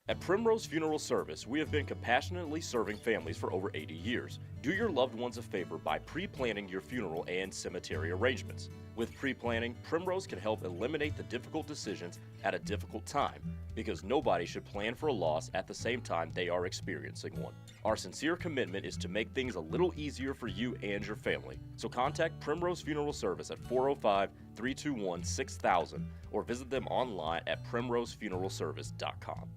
At Primrose Funeral Service, we have been compassionately serving families for over 80 years. Do your loved ones a favor by pre-planning your funeral and cemetery arrangements. With pre-planning, Primrose can help eliminate the difficult decisions at a difficult time, because nobody should plan for a loss at the same time they are experiencing one. Our sincere commitment is to make things a little easier for you and your family. So contact Primrose Funeral Service at 405-321-6000 or visit them online at primrosefuneralservice.com.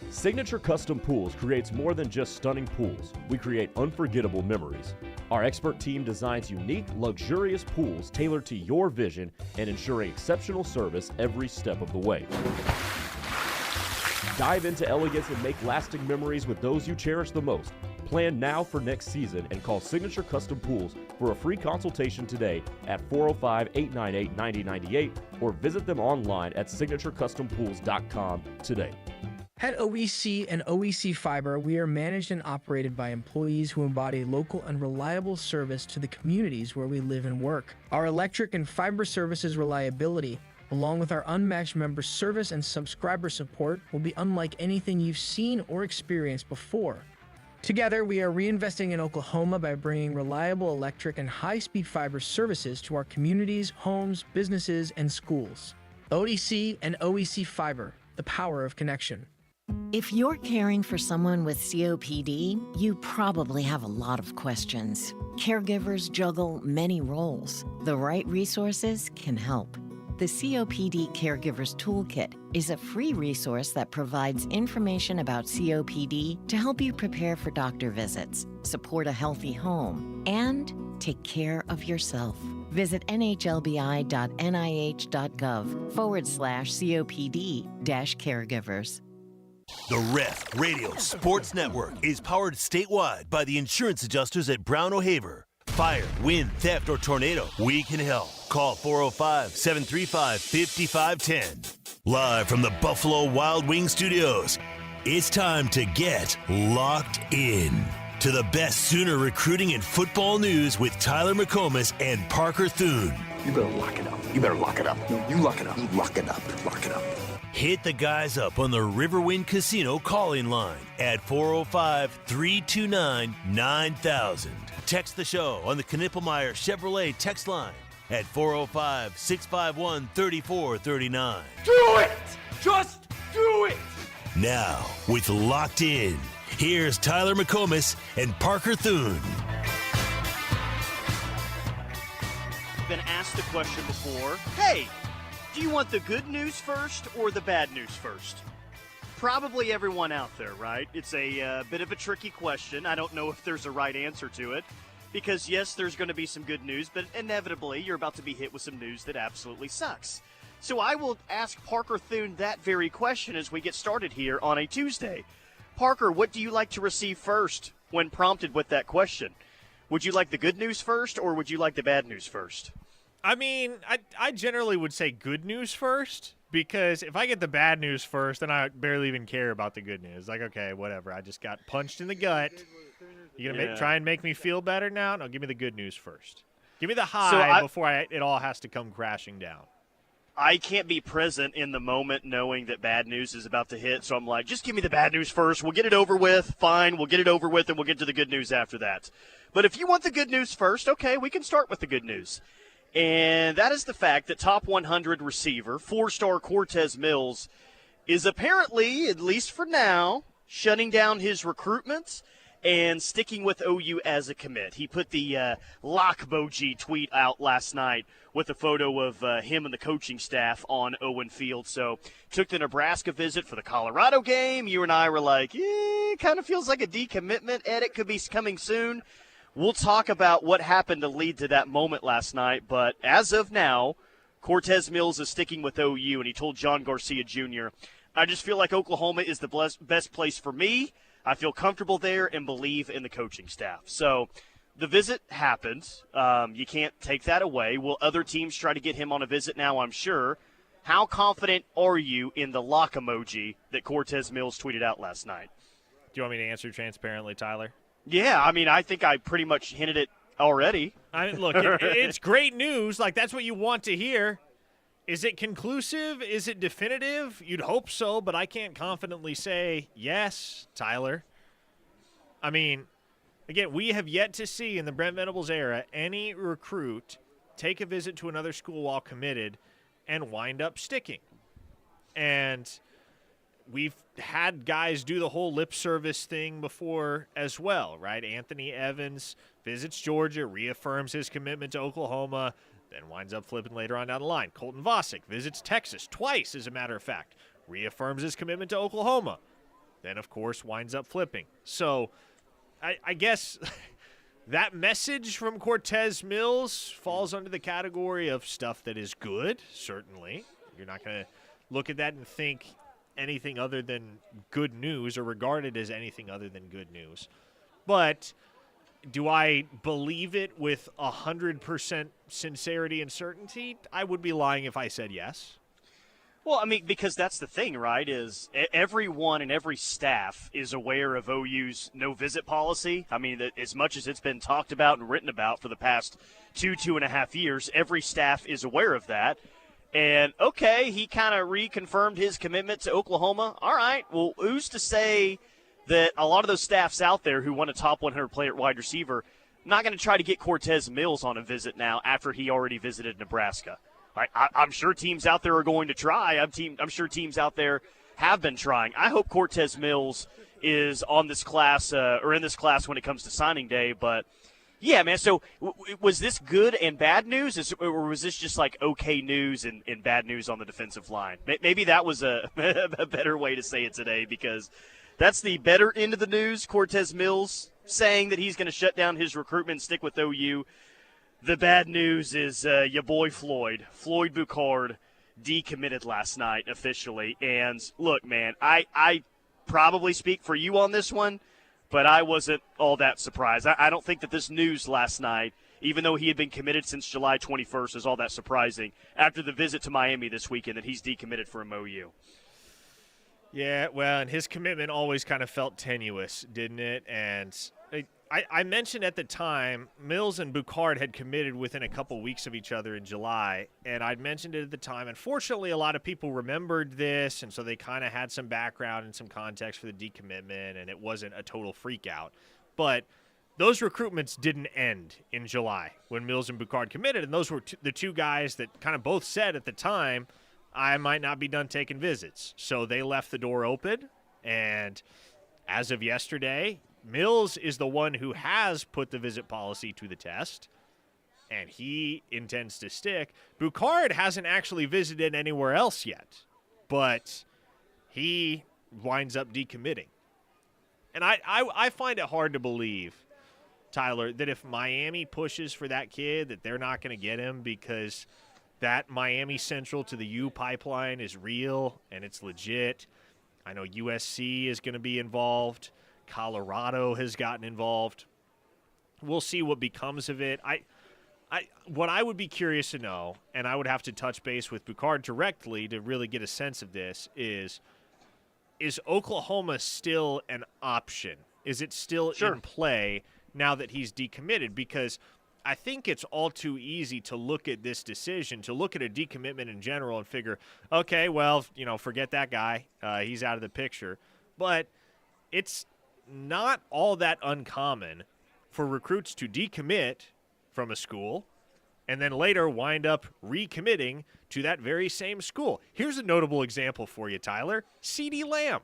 Signature Custom Pools creates more than just stunning pools. We create unforgettable memories. Our expert team designs unique, luxurious pools tailored to your vision and ensuring exceptional service every step of the way. Dive into elegance and make lasting memories with those you cherish the most. Plan now for next season and call Signature Custom Pools for a free consultation today at 405-898-9098 or visit them online at signaturecustompools.com today. At OEC and OEC Fiber, we are managed and operated by employees who embody local and reliable service to the communities where we live and work. Our electric and fiber services reliability, along with our unmatched member service and subscriber support, will be unlike anything you've seen or experienced before. Together, we are reinvesting in Oklahoma by bringing reliable electric and high-speed fiber services to our communities, homes, businesses, and schools. ODC and OEC Fiber, the power of connection. If you're caring for someone with COPD, you probably have a lot of questions. Caregivers juggle many roles. The right resources can help. The COPD Caregivers Toolkit is a free resource that provides information about COPD to help you prepare for doctor visits, support a healthy home, and take care of yourself. Visit nhlbi.nih.gov/COPD-caregivers. The Ref Radio Sports Network is powered statewide by the insurance adjusters at Brown O'Haver. Fire, wind, theft, or tornado, we can help. Call 405-735-5510. Live from the Buffalo Wild Wings studios, it's time to get locked in to the best Sooner recruiting and football news with Tyler McComas and Parker Thune. You better lock it up. You better lock it up. No, you lock it up. You lock it up. Lock it up. Hit the guys up on the Riverwind Casino call-in line at 405-329-9000. Text the show on the Knippelmeyer Chevrolet text line at 405-651-3439. Do it! Just do it! Now, with Locked In, here's Tyler McComas and Parker Thune. Been asked the question before, hey, do you want the good news first or the bad news first? Probably everyone out there, right? It's a bit of a tricky question. I don't know if there's a right answer to it because, yes, there's going to be some good news, but inevitably you're about to be hit with some news that absolutely sucks. So I will ask Parker Thune that very question as we get started here on a Tuesday. Parker, what do you like to receive first when prompted with that question? Would you like the good news first or would you like the bad news first? I mean, I generally would say good news first, because if I get the bad news first, then I barely even care about the good news. Like, okay, whatever. I just got punched in the gut. You going to try and make me feel better now? No, give me the good news first. Give me the high before it all has to come crashing down. I can't be present in the moment knowing that bad news is about to hit, so I'm like, just give me the bad news first. We'll get it over with. Fine, we'll get it over with, and we'll get to the good news after that. But if you want the good news first, okay, we can start with the good news. And that is the fact that top 100 receiver, 4-star Cortez Mills, is apparently, at least for now, shutting down his recruitment and sticking with OU as a commit. He put the lock-boji tweet out last night with a photo of him and the coaching staff on Owen Field. So took the Nebraska visit for the Colorado game. You and I were like, kind of feels like a decommitment. Edit could be coming soon. We'll talk about what happened to lead to that moment last night, but as of now, Cortez Mills is sticking with OU, and he told John Garcia Jr., I just feel like Oklahoma is the best place for me. I feel comfortable there and believe in the coaching staff. So the visit happened. You can't take that away. Will other teams try to get him on a visit now? I'm sure. How confident are you in the lock emoji that Cortez Mills tweeted out last night? Do you want me to answer transparently, Tyler? Yeah, I mean, I think I pretty much hinted it already. I mean, look, it's great news. Like, that's what you want to hear. Is it conclusive? Is it definitive? You'd hope so, but I can't confidently say yes, Tyler. I mean, again, we have yet to see in the Brent Venables era any recruit take a visit to another school while committed and wind up sticking. And we've had guys do the whole lip service thing before as well, right? Anthony Evans visits Georgia, reaffirms his commitment to Oklahoma, then winds up flipping later on down the line. Colton Vasek visits Texas twice, as a matter of fact, reaffirms his commitment to Oklahoma, then, of course, winds up flipping. So I guess that message from Cortez Mills falls under the category of stuff that is good, certainly. You're not going to look at that and think anything other than good news or regard it as anything other than good news. But do I believe it with 100% sincerity and certainty? I would be lying if I said yes. Well, I mean, because that's the thing, right, is everyone and every staff is aware of OU's no-visit policy. I mean, as much as it's been talked about and written about for the past 2.5 years, every staff is aware of that. And, okay, he kind of reconfirmed his commitment to Oklahoma. All right, well, who's to say that a lot of those staffs out there who want a top 100 player at wide receiver not going to try to get Cortez Mills on a visit now after he already visited Nebraska? I'm sure teams out there are going to try. I'm sure teams out there have been trying. I hope Cortez Mills is on this class or in this class when it comes to signing day. But, yeah, man, so was this good and bad news, or was this just like okay news and bad news on the defensive line? Maybe that was a better way to say it today, because that's the better end of the news. Cortez Mills saying that he's going to shut down his recruitment and stick with OU. The bad news is your boy Floyd Buchard, decommitted last night officially. And look, man, I probably speak for you on this one, but I wasn't all that surprised. I don't think that this news last night, even though he had been committed since July 21st, is all that surprising after the visit to Miami this weekend that he's decommitted from OU. Yeah, well, and his commitment always kind of felt tenuous, didn't it? And I mentioned at the time, Mills and Buchard had committed within a couple weeks of each other in July, and I'd mentioned it at the time. Unfortunately, a lot of people remembered this, and so they kind of had some background and some context for the decommitment, and it wasn't a total freak out. But those recruitments didn't end in July when Mills and Buchard committed, and those were the two guys that kind of both said at the time, I might not be done taking visits. So they left the door open, and as of yesterday, Mills is the one who has put the visit policy to the test, and he intends to stick. Buchard hasn't actually visited anywhere else yet, but he winds up decommitting. And I find it hard to believe, Tyler, that if Miami pushes for that kid, that they're not going to get him, because that Miami Central to the U pipeline is real and it's legit. I know USC is going to be involved. Colorado has gotten involved. We'll see what becomes of it. What I would be curious to know, and I would have to touch base with Buchard directly to really get a sense of this, is Oklahoma still an option? Is it still in play now that he's decommitted? Because I think it's all too easy to look at this decision, to look at a decommitment in general and figure, okay, well, forget that guy. He's out of the picture. But it's not all that uncommon for recruits to decommit from a school and then later wind up recommitting to that very same school. Here's a notable example for you, Tyler. CeeDee Lamb.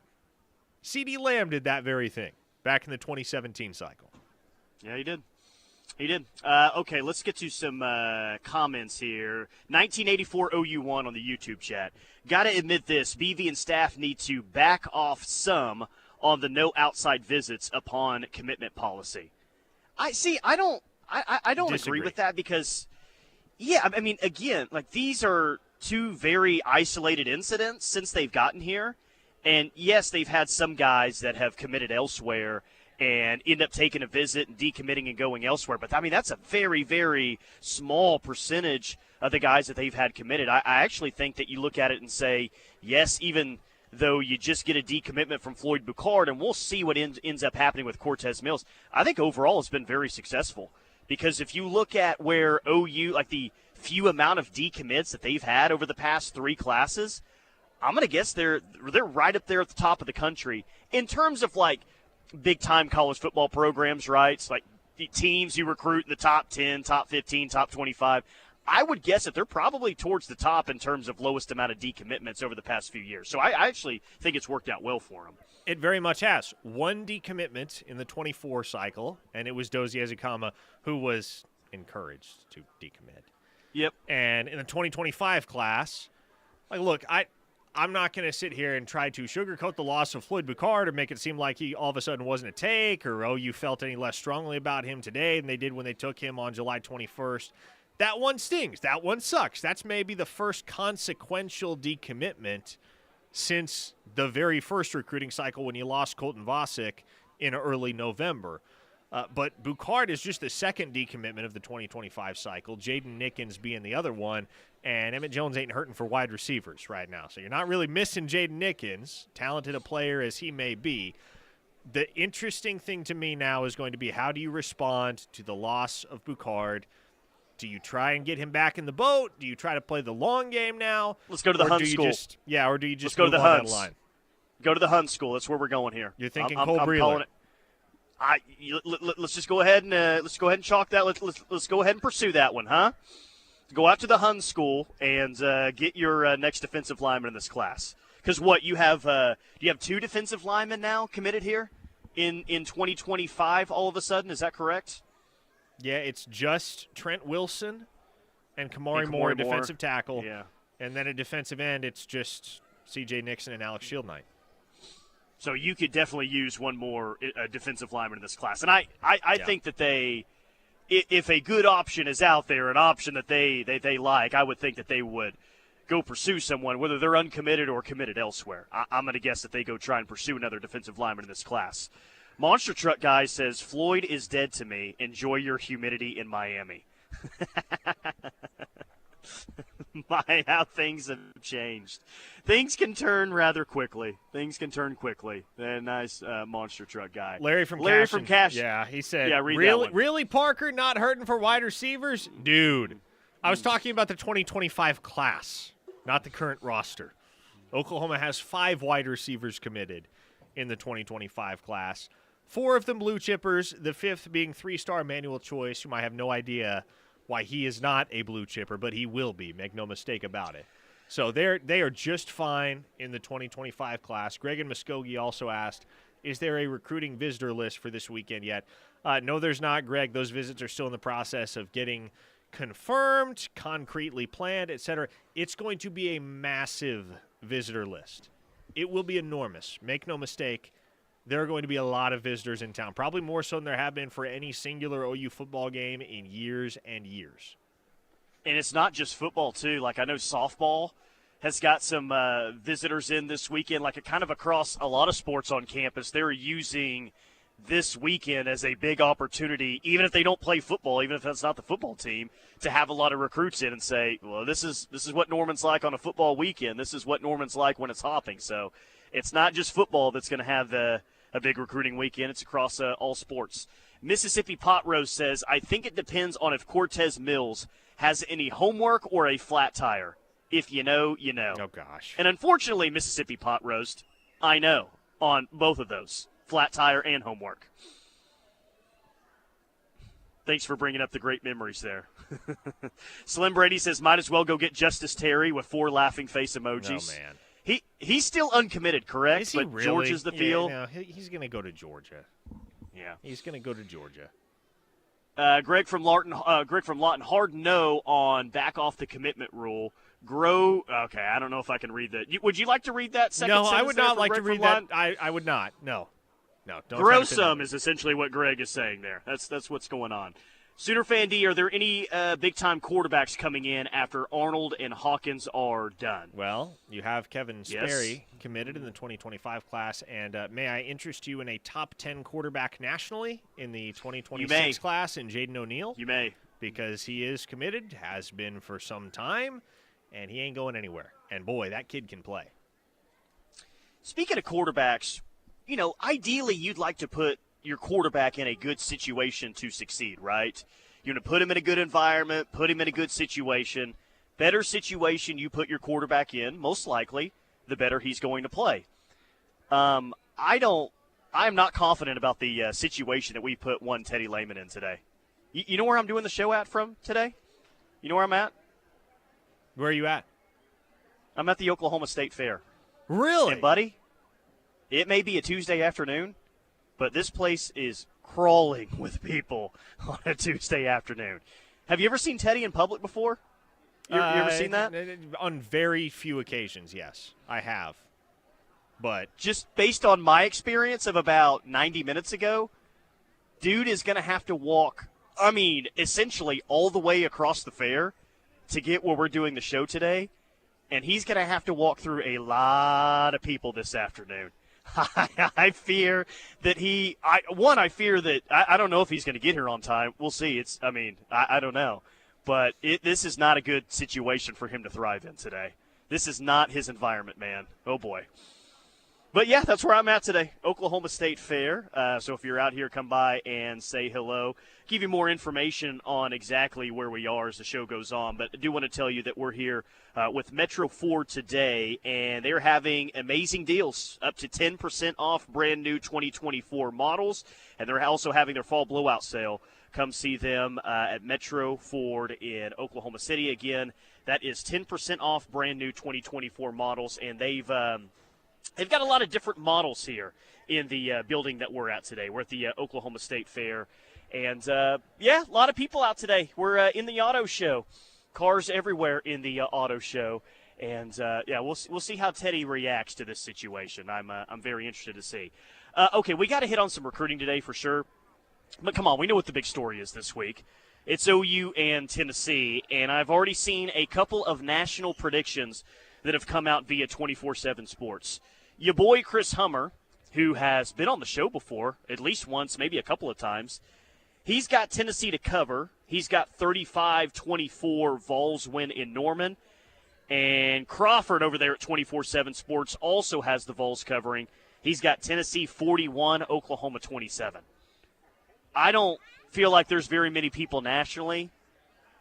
CeeDee Lamb did that very thing back in the 2017 cycle. Yeah, he did. He did. Okay, let's get to some comments here. 1984 OU1 on the YouTube chat. Got to admit this. BV and staff need to back off some on the no outside visits upon commitment policy. I don't agree with that, because, yeah, I mean, again, like, these are two very isolated incidents since they've gotten here. And, yes, they've had some guys that have committed elsewhere and end up taking a visit and decommitting and going elsewhere. But, I mean, that's a very, very small percentage of the guys that they've had committed. I actually think that you look at it and say, yes, even though you just get a decommitment from Floyd Buchard, and we'll see what ends up happening with Cortez Mills, I think overall it's been very successful. Because if you look at where OU, like the few amount of decommits that they've had over the past 3 classes, I'm going to guess they're right up there at the top of the country in terms of like big-time college football programs, right? It's like the teams you recruit in the top 10, top 15, top 25. I would guess that they're probably towards the top in terms of lowest amount of decommitments over the past few years. So I actually think it's worked out well for them. It very much has. 1 decommitment in the 24 cycle, and it was Dozie Ezekama who was encouraged to decommit. Yep. And in the 2025 class, like, look, I'm not going to sit here and try to sugarcoat the loss of Floyd Boucard or make it seem like he all of a sudden wasn't a take or, you felt any less strongly about him today than they did when they took him on July 21st. That one stings. That one sucks. That's maybe the first consequential decommitment since the very first recruiting cycle when you lost Colton Vosick in early November. But Boucard is just the second decommitment of the 2025 cycle, Jaden Nickens being the other one, and Emmett Jones ain't hurting for wide receivers right now. So you're not really missing Jaden Nickens, talented a player as he may be. The interesting thing to me now is going to be how do you respond to the loss of Boucard? Do you try and get him back in the boat? Do you try to play the long game now? Let's go to the Hun School. Or do you just go to the Huns? Huns. Line? Go to the Hun School. That's where we're going here. You're thinking Cole Breeler. Let's just go ahead and chalk that. Let's go ahead and pursue that one, huh? Go out to the Hun School and get your next defensive lineman in this class. Because what you have? Do you have 2 defensive linemen now committed here in 2025? All of a sudden, is that correct? Yeah, it's just Trent Wilson and Kamari Moore, defensive tackle. Yeah. And then a defensive end, it's just C.J. Nixon and Alex Shieldknight. So you could definitely use one more defensive lineman in this class. And I think that if a good option is out there, an option that they like, I would think that they would go pursue someone, whether they're uncommitted or committed elsewhere. I'm going to guess that they go try and pursue another defensive lineman in this class. Monster Truck Guy says, Floyd is dead to me. Enjoy your humidity in Miami. How things have changed. Things can turn rather quickly. Nice Monster Truck Guy. Larry from Cashin. Yeah, he said, really, Parker, not hurting for wide receivers? Dude, I was talking about the 2025 class, not the current roster. Oklahoma has 5 wide receivers committed in the 2025 class. 4 of them blue chippers, the 5th being 3-star Emmanuel Choice, whom I have no idea why he is not a blue chipper, but he will be. Make no mistake about it. So they are just fine in the 2025 class. Greg and Muskogee also asked, is there a recruiting visitor list for this weekend yet? No, there's not, Greg. Those visits are still in the process of getting confirmed, concretely planned, etc. It's going to be a massive visitor list. It will be enormous. Make no mistake. There are going to be a lot of visitors in town, probably more so than there have been for any singular OU football game in years and years. And it's not just football, too. Like, I know softball has got some visitors in this weekend, like kind of across a lot of sports on campus. They're using this weekend as a big opportunity, even if they don't play football, even if that's not the football team, to have a lot of recruits in and say, well, this is what Norman's like on a football weekend. This is what Norman's like when it's hopping. So it's not just football that's going to have a big recruiting weekend. It's across all sports. Mississippi Pot Roast says, I think it depends on if Cortez Mills has any homework or a flat tire. If you know, you know. Oh, gosh. And unfortunately, Mississippi Pot Roast, I know on both of those, flat tire and homework. Thanks for bringing up the great memories there. Slim Brady says, might as well go get Justice Terry with 4 laughing face emojis. Oh, man. He's still uncommitted, correct? Is he but really? Georgia's the field. No, he's going to go to Georgia. Yeah. He's going to go to Georgia. Greg from Lawton, hard no on back off the commitment rule. Grow. Okay, I don't know if I can read that. Would you like to read that second sentence? No, I would not like to read that. I would not. No. Don't grow some is essentially what Greg is saying there. That's what's going on. Sooner Fan D, are there any big-time quarterbacks coming in after Arnold and Hawkins are done? Well, you have Kevin Sperry committed in the 2025 class, and may I interest you in a top 10 quarterback nationally in the 2026 class in Jaden O'Neal? You may. Because he is committed, has been for some time, and he ain't going anywhere. And, boy, that kid can play. Speaking of quarterbacks, ideally you'd like to put your quarterback in a good situation to succeed, right? You're going to put him in a good environment, put him in a good situation. Better situation you put your quarterback in, most likely, the better he's going to play. I'm not confident about the situation that we put one Teddy Lehman in today. You know where I'm doing the show at from today? You know where I'm at? Where are you at? I'm at the Oklahoma State Fair. Really? And, buddy, it may be a Tuesday afternoon, but this place is crawling with people on a Tuesday afternoon. Have you ever seen Teddy in public before? You ever seen that? On very few occasions, yes, I have. But just based on my experience of about 90 minutes ago, dude is going to have to walk, essentially all the way across the fair to get where we're doing the show today, and he's going to have to walk through a lot of people this afternoon. I fear that I fear that I don't know if he's going to get here on time. We'll see. I don't know. But this is not a good situation for him to thrive in today. This is not his environment, man. Oh, boy. But, yeah, that's where I'm at today, Oklahoma State Fair. So if you're out here, come by and say hello. Give you more information on exactly where we are as the show goes on. But I do want to tell you that we're here with Metro Ford today, and they're having amazing deals, up to 10% off brand new 2024 models. And they're also having their fall blowout sale. Come see them at Metro Ford in Oklahoma City. Again, that is 10% off brand new 2024 models, and they've got a lot of different models here in the building that we're at today. We're at the Oklahoma State Fair. And, a lot of people out today. We're in the auto show. Cars everywhere in the auto show. And, we'll see how Teddy reacts to this situation. I'm very interested to see. Okay, we got to hit on some recruiting today for sure. But come on, we know what the big story is this week. It's OU and Tennessee. And I've already seen a couple of national predictions that have come out via 24/7 Sports. Your boy Chris Hummer, who has been on the show before, at least once, maybe a couple of times, he's got Tennessee to cover. He's got 35-24 Vols win in Norman. And Crawford over there at 24/7 Sports also has the Vols covering. He's got Tennessee 41, Oklahoma 27. I don't feel like there's very many people nationally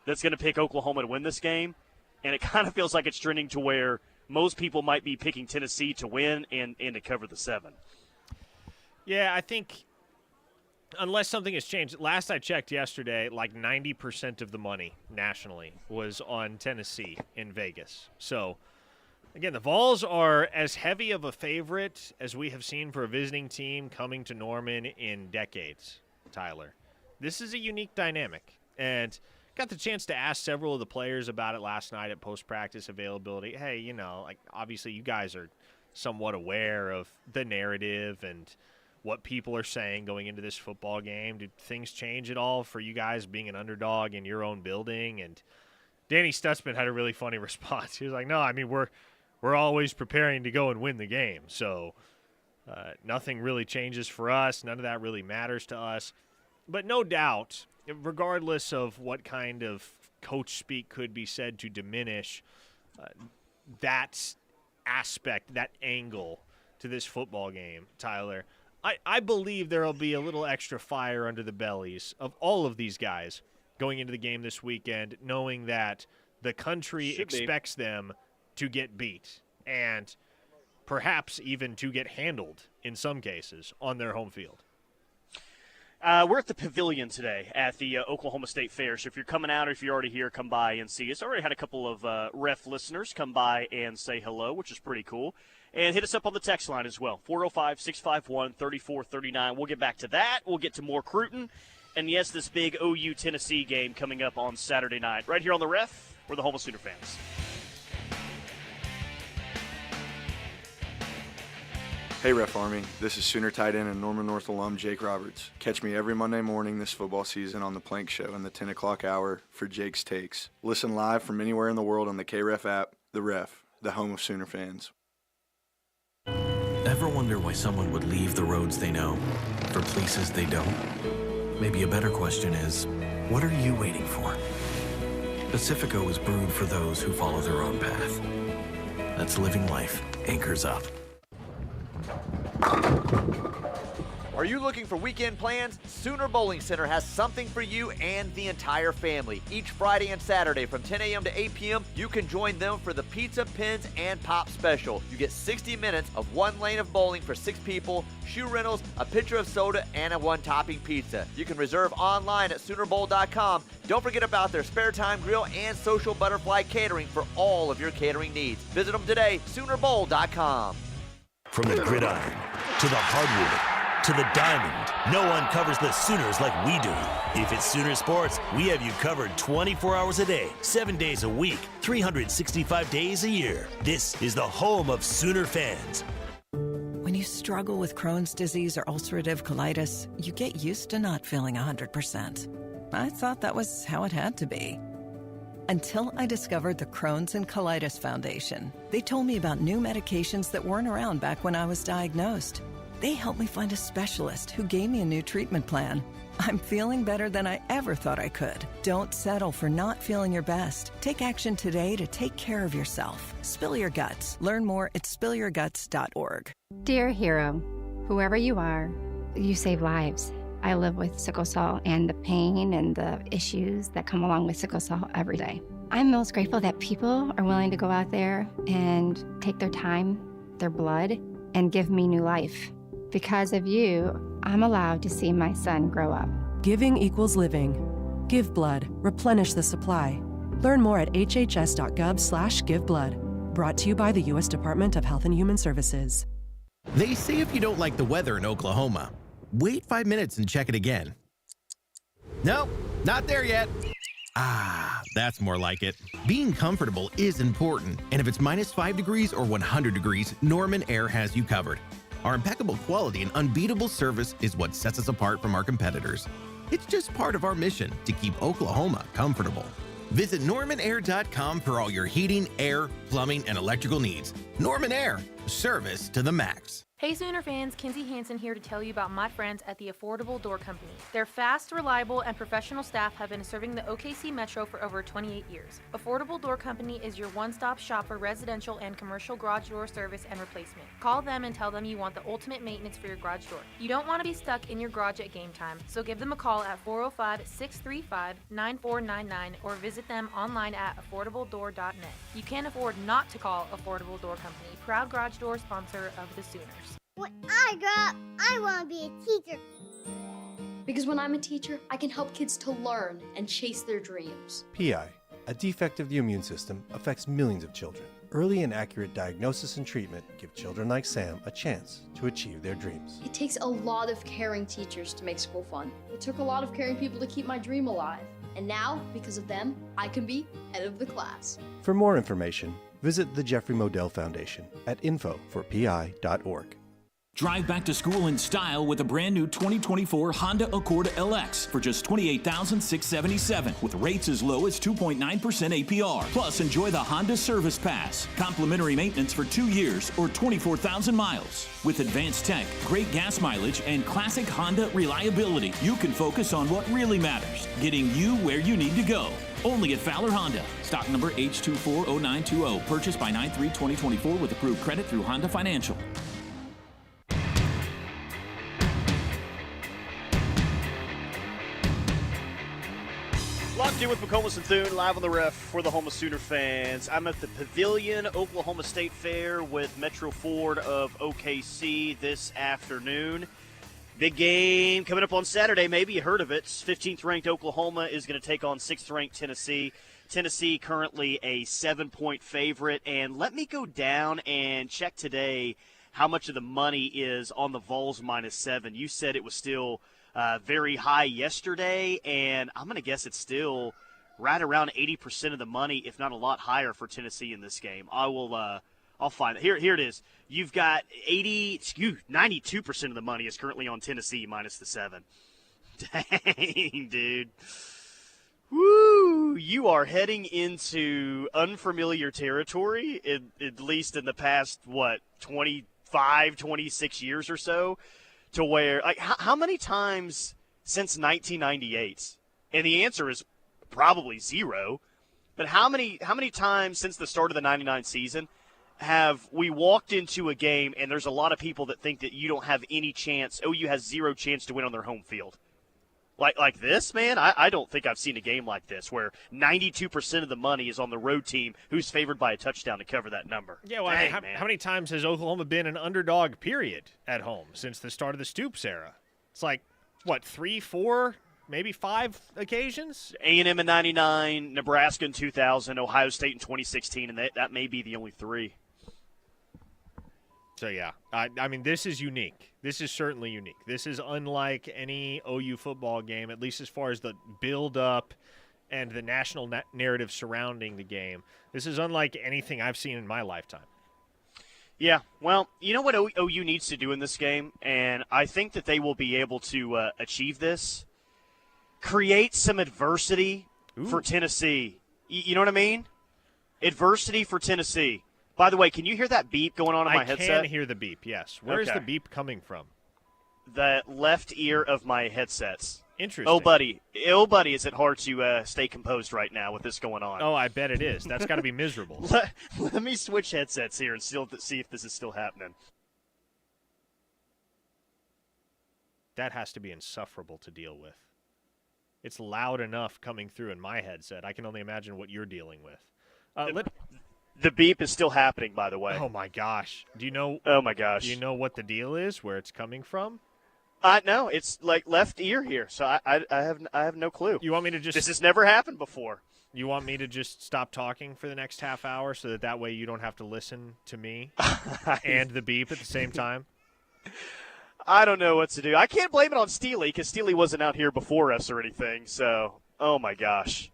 that's going to pick Oklahoma to win this game. And it kind of feels like it's trending to where most people might be picking Tennessee to win and to cover the 7. Yeah, I think unless something has changed. Last I checked yesterday, like 90% of the money nationally was on Tennessee in Vegas. So, again, the Vols are as heavy of a favorite as we have seen for a visiting team coming to Norman in decades, Tyler. This is a unique dynamic. And got the chance to ask several of the players about it last night at post-practice availability. Hey, obviously you guys are somewhat aware of the narrative and what people are saying going into this football game. Did things change at all for you guys being an underdog in your own building? And Danny Stutzman had a really funny response. He was like, no, we're always preparing to go and win the game. So nothing really changes for us. None of that really matters to us. But no doubt, regardless of what kind of coach speak could be said to diminish that aspect, that angle to this football game, Tyler, I believe there will be a little extra fire under the bellies of all of these guys going into the game this weekend, knowing that the country expects them to get beat and perhaps even to get handled in some cases on their home field. We're at the Pavilion today at the Oklahoma State Fair. So if you're coming out or if you're already here, come by and see us. Already had a couple of ref listeners come by and say hello, which is pretty cool. And hit us up on the text line as well, 405-651-3439. We'll get back to that. We'll get to more crootin. And, yes, this big OU-Tennessee game coming up on Saturday night. Right here on the Ref, we're the home of Sooner fans. Hey Ref Army, this is Sooner tight end and Norman North alum Jake Roberts. Catch me every Monday morning this football season on the Plank Show in the 10 o'clock hour for Jake's Takes. Listen live from anywhere in the world on the KREF app. The Ref, the home of Sooner fans. Ever wonder why someone would leave the roads they know for places they don't? Maybe a better question is, what are you waiting for? Pacifico is brewed for those who follow their own path. That's living life anchors up. Are you looking for weekend plans? Sooner Bowling Center has something for you and the entire family. Each Friday and Saturday from 10 a.m. to 8 p.m., you can join them for the pizza, pins, and pop special. You get 60 minutes of one lane of bowling for 6 people, shoe rentals, a pitcher of soda, and a one-topping pizza. You can reserve online at SoonerBowl.com. Don't forget about their spare time grill and Social Butterfly catering for all of your catering needs. Visit them today, SoonerBowl.com. From the gridiron to the hardwood to the diamond, no one covers the Sooners like we do. If it's Sooner Sports, we have you covered 24 hours a day, 7 days a week, 365 days a year. This is the home of Sooner fans. When you struggle with Crohn's disease or ulcerative colitis, you get used to not feeling 100%. I thought that was how it had to be. Until I discovered the Crohn's and Colitis Foundation. They told me about new medications that weren't around back when I was diagnosed. They helped me find a specialist who gave me a new treatment plan. I'm feeling better than I ever thought I could. Don't settle for not feeling your best. Take action today to take care of yourself. Spill your guts. Learn more at spillyourguts.org. Dear hero, whoever you are, you save lives. I live with sickle cell and the pain and the issues that come along with sickle cell every day. I'm most grateful that people are willing to go out there and take their time, their blood, and give me new life. Because of you, I'm allowed to see my son grow up. Giving equals living. Give blood. Replenish the supply. Learn more at hhs.gov/giveblood. Brought to you by the U.S. Department of Health and Human Services. They say if you don't like the weather in Oklahoma, wait 5 minutes and check it again. Nope, not there yet. Ah, that's more like it. Being comfortable is important, and if it's -5 degrees or 100 degrees, Norman Air has you covered. Our impeccable quality and unbeatable service is what sets us apart from our competitors. It's just part of our mission to keep Oklahoma comfortable. Visit normanair.com for all your heating, air, plumbing, and electrical needs. Norman Air, service to the max. Hey Sooner fans, Kinsey Hansen here to tell you about my friends at the Affordable Door Company. Their fast, reliable, and professional staff have been serving the OKC Metro for over 28 years. Affordable Door Company is your one-stop shop for residential and commercial garage door service and replacement. Call them and tell them you want the ultimate maintenance for your garage door. You don't want to be stuck in your garage at game time, so give them a call at 405-635-9499 or visit them online at affordabledoor.net. You can't afford not to call Affordable Door Company, proud garage door sponsor of the Sooners. When I grow up, I want to be a teacher. Because when I'm a teacher, I can help kids to learn and chase their dreams. PI, a defect of the immune system, affects millions of children. Early and accurate diagnosis and treatment give children like Sam a chance to achieve their dreams. It takes a lot of caring teachers to make school fun. It took a lot of caring people to keep my dream alive. And now, because of them, I can be head of the class. For more information, visit the Jeffrey Modell Foundation at info4pi.org. Drive back to school in style with a brand new 2024 Honda Accord LX for just $28,677 with rates as low as 2.9% APR. Plus, enjoy the Honda Service Pass, complimentary maintenance for 2 years or 24,000 miles. With advanced tech, great gas mileage, and classic Honda reliability, you can focus on what really matters, getting you where you need to go. Only at Fowler Honda. Stock number H240920. Purchased by 9/3/2024 with approved credit through Honda Financial. Locked in with McComas and Thune, live on the ref for the home of Sooner fans. I'm at the Pavilion Oklahoma State Fair with Metro Ford of OKC this afternoon. Big game coming up on Saturday. Maybe you heard of it. 15th-ranked Oklahoma is going to take on 6th-ranked Tennessee. Tennessee currently a 7-point favorite. And let me go down and check today how much of the money is on the Vols -7. You said it was still very high yesterday, and I'm going to guess it's still right around 80% of the money, if not a lot higher, for Tennessee in this game. I'll find it. Here it is. You've got 92% of the money is currently on Tennessee minus the 7. Dang, dude. Woo! You are heading into unfamiliar territory, at least in the past, 25, 26 years or so, to where, like, how many times since 1998? And the answer is probably 0. But how many times since the start of the 99 season have we walked into a game and there's a lot of people that think that you don't have any chance, OU has zero chance to win on their home field. Like this, man, I don't think I've seen a game like this where 92% of the money is on the road team who's favored by a touchdown to cover that number. Yeah, well, Dang, how many times has Oklahoma been an underdog, period, at home since the start of the Stoops era? It's like, what, 3, 4, maybe 5 occasions? A&M in 99, Nebraska in 2000, Ohio State in 2016, and that may be the only 3. So, yeah, I mean, this is unique. This is certainly unique. This is unlike any OU football game, at least as far as the build-up and the national narrative surrounding the game. This is unlike anything I've seen in my lifetime. Yeah, well, you know what OU needs to do in this game, and I think that they will be able to achieve this? Create some adversity for Tennessee. You know what I mean? Adversity for Tennessee. By the way, can you hear that beep going on in my headset? I can hear the beep, yes. Where is the beep coming from? The left ear of my headsets. Interesting. Oh, buddy, is it hard to stay composed right now with this going on? Oh, I bet it is. That's got to be miserable. Let me switch headsets here and see if this is still happening. That has to be insufferable to deal with. It's loud enough coming through in my headset. I can only imagine what you're dealing with. The beep is still happening, by the way. Oh, my gosh. Do you know? Oh, my gosh. Do you know what the deal is, where it's coming from? No, it's like left ear here, so I have no clue. You want me to just? This has never happened before. You want me to just stop talking for the next half hour so that way you don't have to listen to me and the beep at the same time? I don't know what to do. I can't blame it on Steely because Steely wasn't out here before us or anything. So, oh my gosh.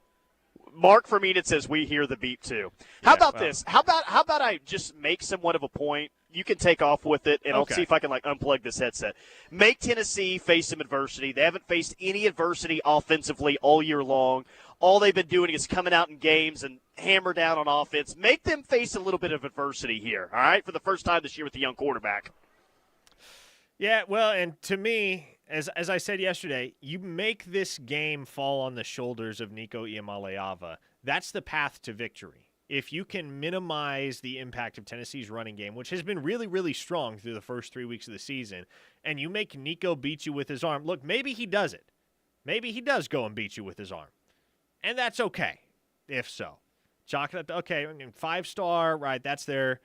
Mark from Enid says we hear the beep too. How about this? How about I just make somewhat of a point? You can take off with it, and I'll see if I can unplug this headset. Make Tennessee face some adversity. They haven't faced any adversity offensively all year long. All they've been doing is coming out in games and hammer down on offense. Make them face a little bit of adversity here, all right, for the first time this year with the young quarterback. Yeah, well, and to me, as I said yesterday, you make this game fall on the shoulders of Nico Iamaleava. That's the path to victory. If you can minimize the impact of Tennessee's running game, which has been really, really strong through the first 3 weeks of the season, and you make Nico beat you with his arm, look, maybe he does it. Maybe he does go and beat you with his arm. And that's okay, if so. Chalk it up to, okay, 5-star, right, that's their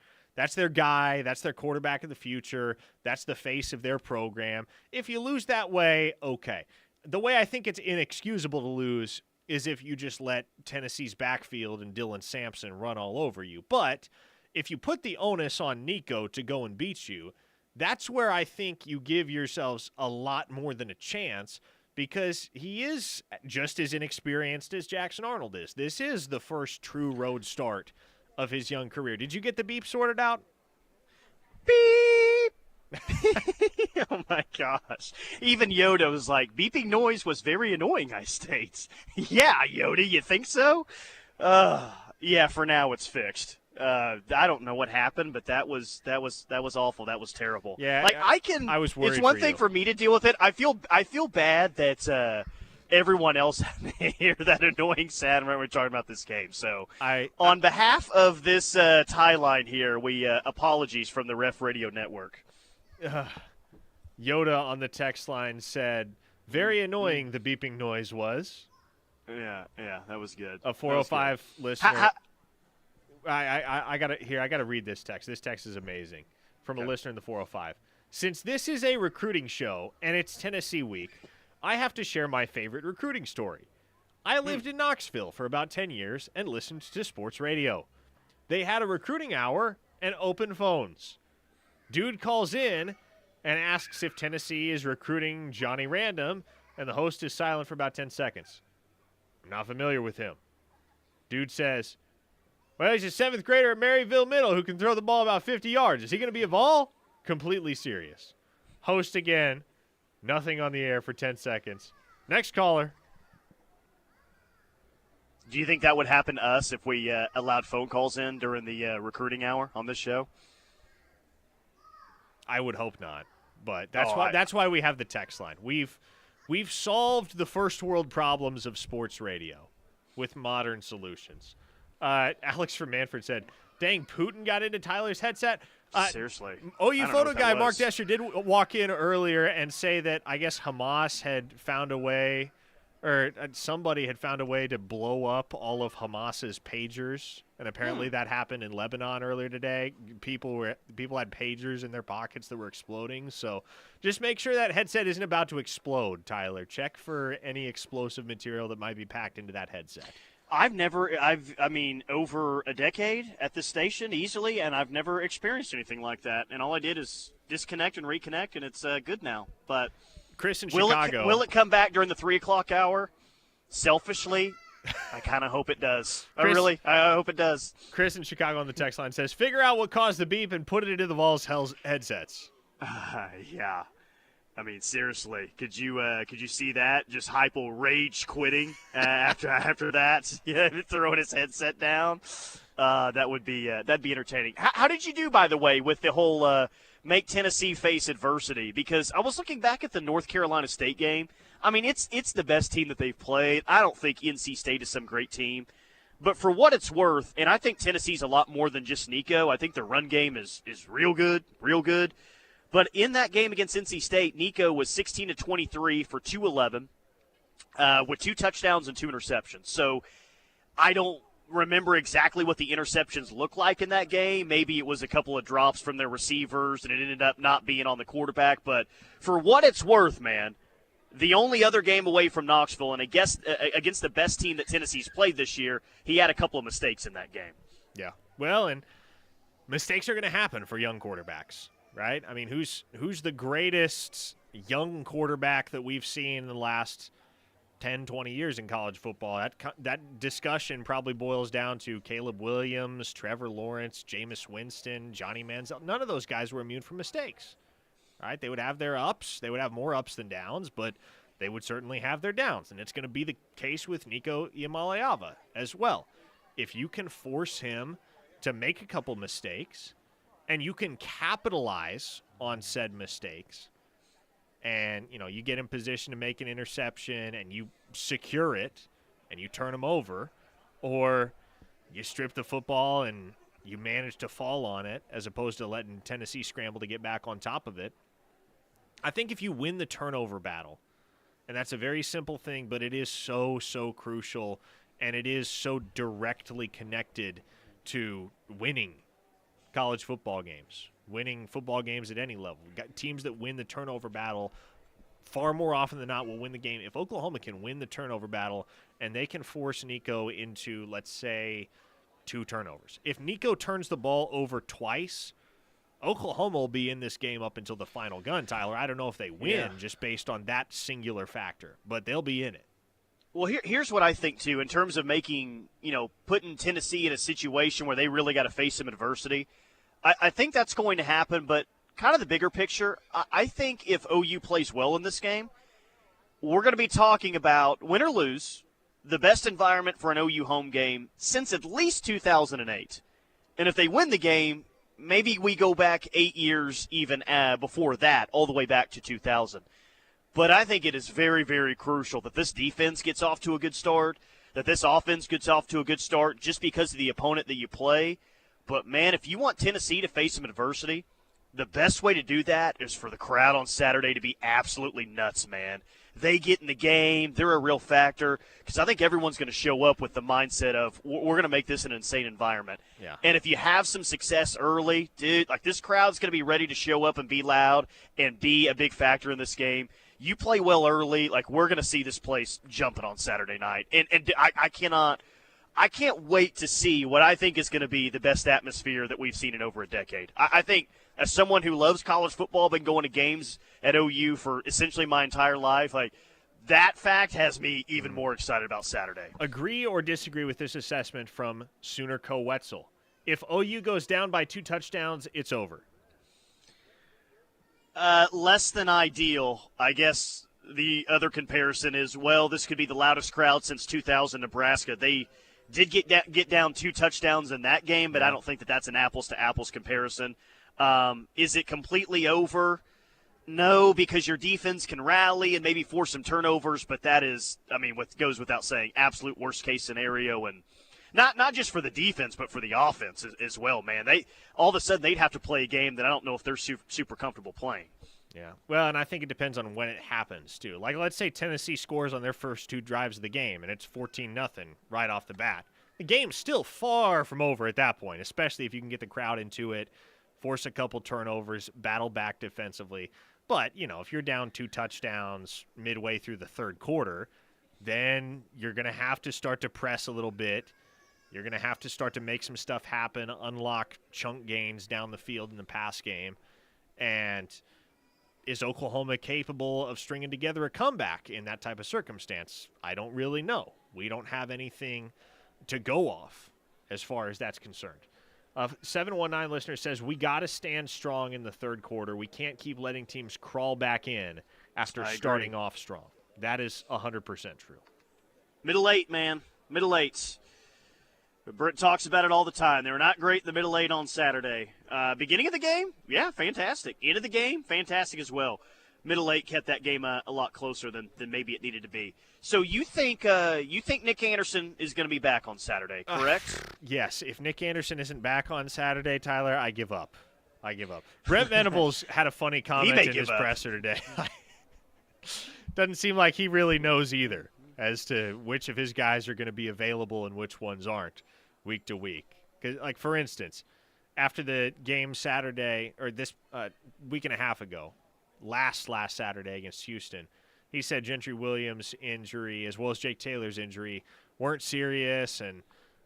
guy. That's their quarterback of the future. That's the face of their program. If you lose that way, okay. The way I think it's inexcusable to lose is if you just let Tennessee's backfield and Dylan Sampson run all over you. But if you put the onus on Nico to go and beat you, that's where I think you give yourselves a lot more than a chance because he is just as inexperienced as Jackson Arnold is. This is the first true road start of his young career. Did you get the beep sorted out? Beep! Oh, my gosh. Even Yoda was like, beeping noise was very annoying, I state. Yeah, Yoda, you think so? Yeah, for now it's fixed. I don't know what happened, but that was awful. That was terrible. Yeah, I was worried. It's one for thing you. for me to deal with it. I feel bad that everyone else had to hear that annoying sound when we're talking about this game. So, on behalf of this tie line here, we apologies from the Ref Radio Network. Yoda on the text line said, "Very annoying. The beeping noise was." Yeah, that was good. A 405 listener. I gotta read this text. This text is amazing from a listener in the 405. Since this is a recruiting show and it's Tennessee week, I have to share my favorite recruiting story. I lived in Knoxville for about 10 years and listened to sports radio. They had a recruiting hour and open phones. Dude calls in and asks if Tennessee is recruiting Johnny Random, and the host is silent for about 10 seconds. I'm not familiar with him. Dude says, well, he's a 7th grader at Maryville Middle who can throw the ball about 50 yards. Is he going to be a Vol? Completely serious. Host again. Nothing on the air for 10 seconds. Next caller. Do you think that would happen to us if we allowed phone calls in during the recruiting hour on this show? I would hope not, but that's why we have the text line. We've solved the first world problems of sports radio with modern solutions. Alex from Manford said, Dang, Putin got into Tyler's headset. Seriously. OU photo guy Mark Desher did walk in earlier and say that I guess Hamas had found a way, or somebody had found a way to blow up all of Hamas's pagers, and apparently that happened in Lebanon earlier today. People had pagers in their pockets that were exploding. So just make sure that headset isn't about to explode, Tyler. Check for any explosive material that might be packed into that headset. I mean, over a decade at this station easily, and I've never experienced anything like that. And all I did is disconnect and reconnect, and it's good now. But Chris in Chicago, will it come back during the 3 o'clock hour? Selfishly, I kind of hope it does. I hope it does. Chris in Chicago on the text line says, "Figure out what caused the beep and put it into the Vols headsets." Yeah. I mean, seriously, could you see that? Just Heupel rage quitting after that, throwing his headset down. That'd be entertaining. How did you do, by the way, with the whole make Tennessee face adversity? Because I was looking back at the North Carolina State game. I mean, it's the best team that they've played. I don't think NC State is some great team, but for what it's worth, and I think Tennessee's a lot more than just Nico. I think their run game is real good. But in that game against NC State, Nico was 16-23 for 211 with 2 touchdowns and 2 interceptions. So I don't remember exactly what the interceptions looked like in that game. Maybe it was a couple of drops from their receivers, and it ended up not being on the quarterback. But for what it's worth, man, the only other game away from Knoxville, and I guess against the best team that Tennessee's played this year, he had a couple of mistakes in that game. Yeah. Well, and mistakes are going to happen for young quarterbacks. Right? I mean, who's the greatest young quarterback that we've seen in the last 10, 20 years in college football? That discussion probably boils down to Caleb Williams, Trevor Lawrence, Jameis Winston, Johnny Manziel. None of those guys were immune from mistakes. Right? They would have their ups. They would have more ups than downs, but they would certainly have their downs. And it's going to be the case with Nico Iamaleava as well. If you can force him to make a couple mistakes, and you can capitalize on said mistakes, and you get in position to make an interception and you secure it and you turn them over, or you strip the football and you manage to fall on it as opposed to letting Tennessee scramble to get back on top of it. I think if you win the turnover battle, and that's a very simple thing, but it is so crucial, and it is so directly connected to winning college football games, winning football games at any level. We've got teams that win the turnover battle far more often than not will win the game. If Oklahoma can win the turnover battle and they can force Nico into, let's say, 2 turnovers. If Nico turns the ball over twice, Oklahoma will be in this game up until the final gun, Tyler. I don't know if they win just based on that singular factor, but they'll be in it. Well, here's what I think, too, in terms of putting Tennessee in a situation where they really got to face some adversity. I think that's going to happen, but kind of the bigger picture, I think if OU plays well in this game, we're going to be talking about, win or lose, the best environment for an OU home game since at least 2008. And if they win the game, maybe we go back 8 years even before that, all the way back to 2000. But I think it is very, very crucial that this defense gets off to a good start, that this offense gets off to a good start just because of the opponent that you play. But, man, if you want Tennessee to face some adversity, the best way to do that is for the crowd on Saturday to be absolutely nuts, man. They get in the game. They're a real factor because I think everyone's going to show up with the mindset of we're going to make this an insane environment. Yeah. And if you have some success early, dude, this crowd's going to be ready to show up and be loud and be a big factor in this game. You play well early, we're going to see this place jumping on Saturday night. And I can't wait to see what I think is going to be the best atmosphere that we've seen in over a decade. I think as someone who loves college football, been going to games at OU for essentially my entire life, that fact has me even more excited about Saturday. Agree or disagree with this assessment from Sooner Co-Wetzel? If OU goes down by 2 touchdowns, it's over. Less than ideal. I guess the other comparison is, this could be the loudest crowd since 2000 Nebraska. They did get down 2 touchdowns in that game, but I don't think that's an apples-to-apples comparison. Is it completely over? No, because your defense can rally and maybe force some turnovers, but that is, what goes without saying, absolute worst-case scenario. And Not just for the defense, but for the offense as well, man. All of a sudden they'd have to play a game that I don't know if they're super comfortable playing. Yeah. Well, and I think it depends on when it happens, too. Like, let's say Tennessee scores on their first 2 drives of the game, and it's 14-0 right off the bat. The game's still far from over at that point, especially if you can get the crowd into it, force a couple turnovers, battle back defensively. But, if you're down 2 touchdowns midway through the third quarter, then you're going to have to start to press a little bit. You're going to have to start to make some stuff happen, unlock chunk gains down the field in the pass game. And is Oklahoma capable of stringing together a comeback in that type of circumstance? I don't really know. We don't have anything to go off as far as that's concerned. 719 listener says, we got to stand strong in the third quarter. We can't keep letting teams crawl back in after starting off strong. That is 100% true. Middle 8, man. Middle 8s. Britt talks about it all the time. They were not great in the middle 8 on Saturday. Beginning of the game, yeah, fantastic. End of the game, fantastic as well. Middle 8 kept that game a lot closer than maybe it needed to be. So you think Nick Anderson is going to be back on Saturday, correct? Yes. If Nick Anderson isn't back on Saturday, Tyler, I give up. Brent Venables had a funny comment in his presser today. Doesn't seem like he really knows either as to which of his guys are going to be available and which ones aren't week to week. 'Cause, like, for instance, after the game Saturday, or this week and a half ago, last Saturday against Houston, he said Gentry Williams' injury as well as Jake Taylor's injury weren't serious and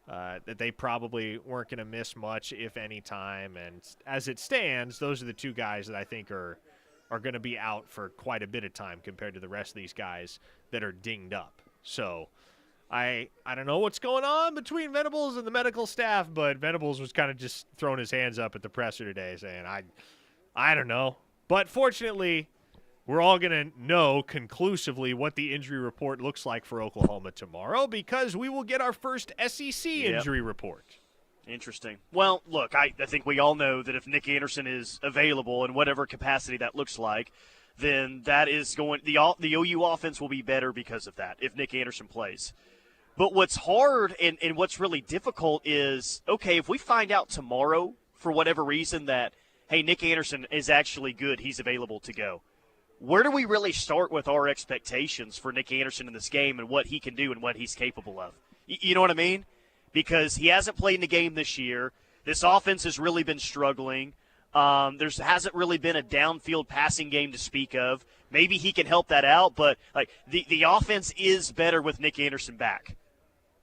that they probably weren't going to miss much, if any, time. And as it stands, those are the 2 guys that I think are going to be out for quite a bit of time compared to the rest of these guys that are dinged up. So I don't know what's going on between Venables and the medical staff, but Venables was kind of just throwing his hands up at the presser today saying, I don't know. But fortunately, we're all going to know conclusively what the injury report looks like for Oklahoma tomorrow because we will get our first SEC injury report. Interesting. Well, look, I think we all know that if Nick Anderson is available in whatever capacity that looks like, then that is going – the OU offense will be better because of that if Nick Anderson plays. But what's hard and what's really difficult is, okay, if we find out tomorrow for whatever reason that, hey, Nick Anderson is actually good, he's available to go, where do we really start with our expectations for Nick Anderson in this game and what he can do and what he's capable of? You know what I mean? Because he hasn't played in the game this year. This offense has really been struggling. There hasn't really been a downfield passing game to speak of. Maybe he can help that out, but like the offense is better with Nick Anderson back.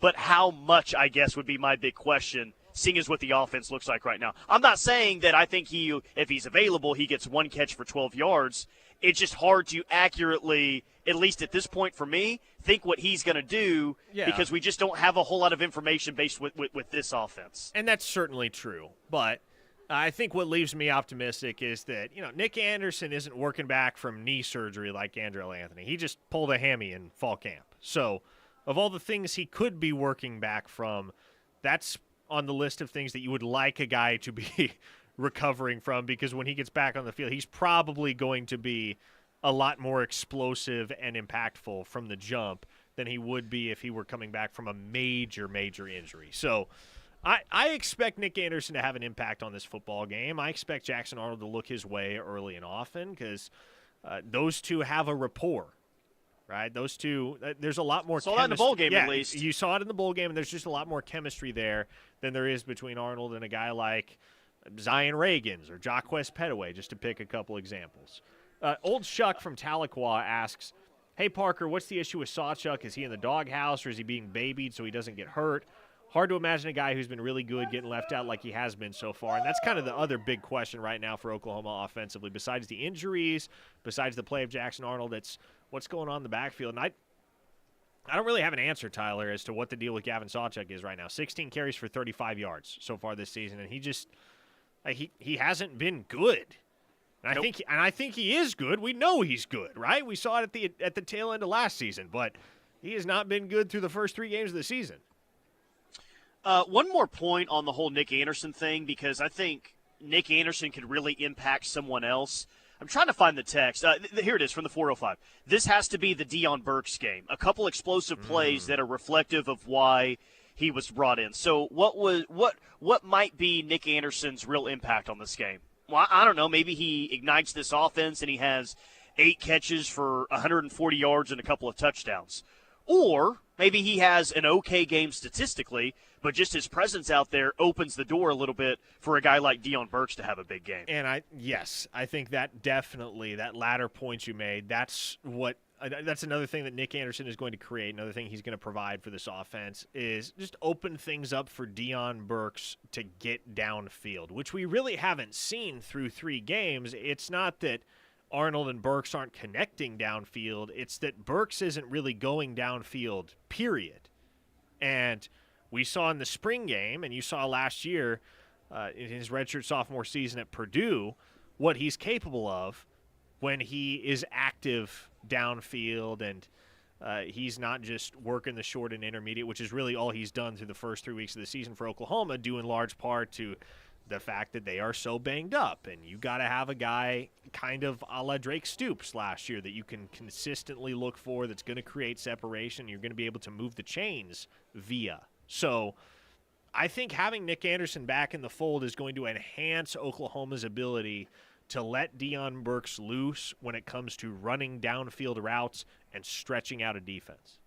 But how much, I guess, would be my big question, seeing as what the offense looks like right now. I'm not saying that I think if he's available, he gets 1 catch for 12 yards. It's just hard to accurately, at least at this point for me, think what he's going to do because we just don't have a whole lot of information based with this offense. And that's certainly true. But I think what leaves me optimistic is that, Nick Anderson isn't working back from knee surgery like Andrell Anthony. He just pulled a hammy in fall camp. So of all the things he could be working back from, that's on the list of things that you would like a guy to be recovering from, because when he gets back on the field, he's probably going to be a lot more explosive and impactful from the jump than he would be if he were coming back from a major injury. So I expect Nick Anderson to have an impact on this football game. I expect Jackson Arnold to look his way early and often because those two have a rapport, right? Those two, there's a lot more chemistry. Saw that in the bowl game, at least. You saw it in the bowl game, and there's just a lot more chemistry there than there is between Arnold and a guy like Zion Reagans or Jacquez Petaway, just to pick a couple examples. Old Shuck from Tahlequah asks, hey, Parker, what's the issue with Sawchuk? Is he in the doghouse or is he being babied so he doesn't get hurt? Hard to imagine a guy who's been really good getting left out like he has been so far. And that's kind of the other big question right now for Oklahoma offensively. Besides the injuries, besides the play of Jackson Arnold, it's what's going on in the backfield. And I don't really have an answer, Tyler, as to what the deal with Gavin Sawchuk is right now. 16 carries for 35 yards so far this season, and he just he hasn't been good. And nope. I think he is good. We know he's good, right? We saw it at the tail end of last season, but he has not been good through the first 3 games of the season. One more point on the whole Nick Anderson thing, because I think Nick Anderson could really impact someone else. I'm trying to find the text. Here it is from the 405. This has to be the Deion Burks game. A couple explosive plays that are reflective of why he was brought in. So what might be Nick Anderson's real impact on this game? Well, I don't know. Maybe he ignites this offense and he has 8 catches for 140 yards and a couple of touchdowns. Or maybe he has an okay game statistically, but just his presence out there opens the door a little bit for a guy like Deion Burks to have a big game. And I think that definitely, that latter point you made, that's another thing that Nick Anderson is going to create. Another thing he's going to provide for this offense is just open things up for Deion Burks to get downfield, which we really haven't seen through 3 games. It's not that Arnold and Burks aren't connecting downfield. It's that Burks isn't really going downfield, period. And we saw in the spring game, and you saw last year in his redshirt sophomore season at Purdue, what he's capable of when he is active downfield and he's not just working the short and intermediate, which is really all he's done through the first 3 weeks of the season for Oklahoma, due in large part to the fact that they are so banged up. And you got to have a guy kind of a la Drake Stoops last year that you can consistently look for, that's going to create separation. You're going to be able to move the chains via. So I think having Nick Anderson back in the fold is going to enhance Oklahoma's ability to let Deion Burks loose when it comes to running downfield routes and stretching out a defense.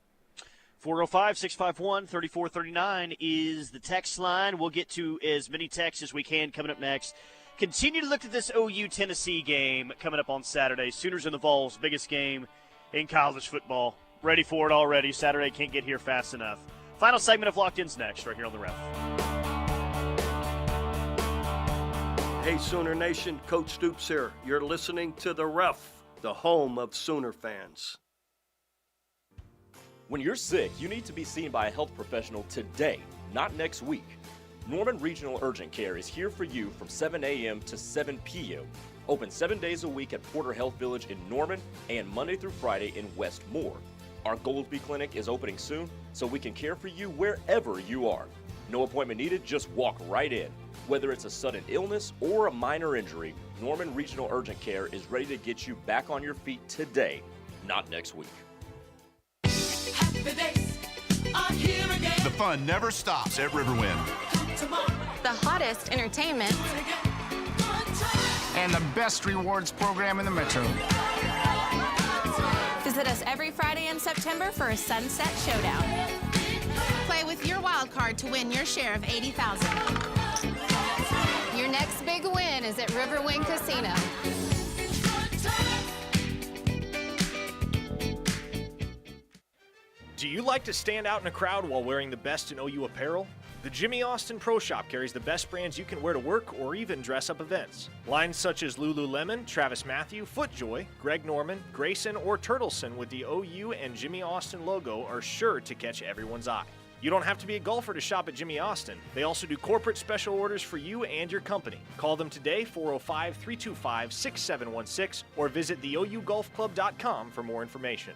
405-651-3439 is the text line. We'll get to as many texts as we can coming up next. Continue to look at this OU-Tennessee game coming up on Saturday. Sooners and the Vols, biggest game in college football. Ready for it already. Saturday can't get here fast enough. Final segment of Locked In's next, right here on The Ref. Hey, Sooner Nation, Coach Stoops here. You're listening to The Ref, the home of Sooner fans. When you're sick, you need to be seen by a health professional today, not next week. Norman Regional Urgent Care is here for you from 7 a.m. to 7 p.m. Open 7 days a week at Porter Health Village in Norman and Monday through Friday in Westmore. Our Goldby Clinic is opening soon, so we can care for you wherever you are. No appointment needed, just walk right in. Whether it's a sudden illness or a minor injury, Norman Regional Urgent Care is ready to get you back on your feet today, not next week. The fun never stops at Riverwind. The hottest entertainment. And the best rewards program in the metro. Visit us every Friday in September for a Sunset Showdown. Play with your wild card to win your share of $80,000. Your next big win is at Riverwind Casino. Do you like to stand out in a crowd while wearing the best in OU apparel? The Jimmy Austin Pro Shop carries the best brands you can wear to work or even dress up events. Lines such as Lululemon, Travis Matthew, FootJoy, Greg Norman, Grayson, or Turtleson with the OU and Jimmy Austin logo are sure to catch everyone's eye. You don't have to be a golfer to shop at Jimmy Austin. They also do corporate special orders for you and your company. Call them today, 405-325-6716, or visit theougolfclub.com for more information.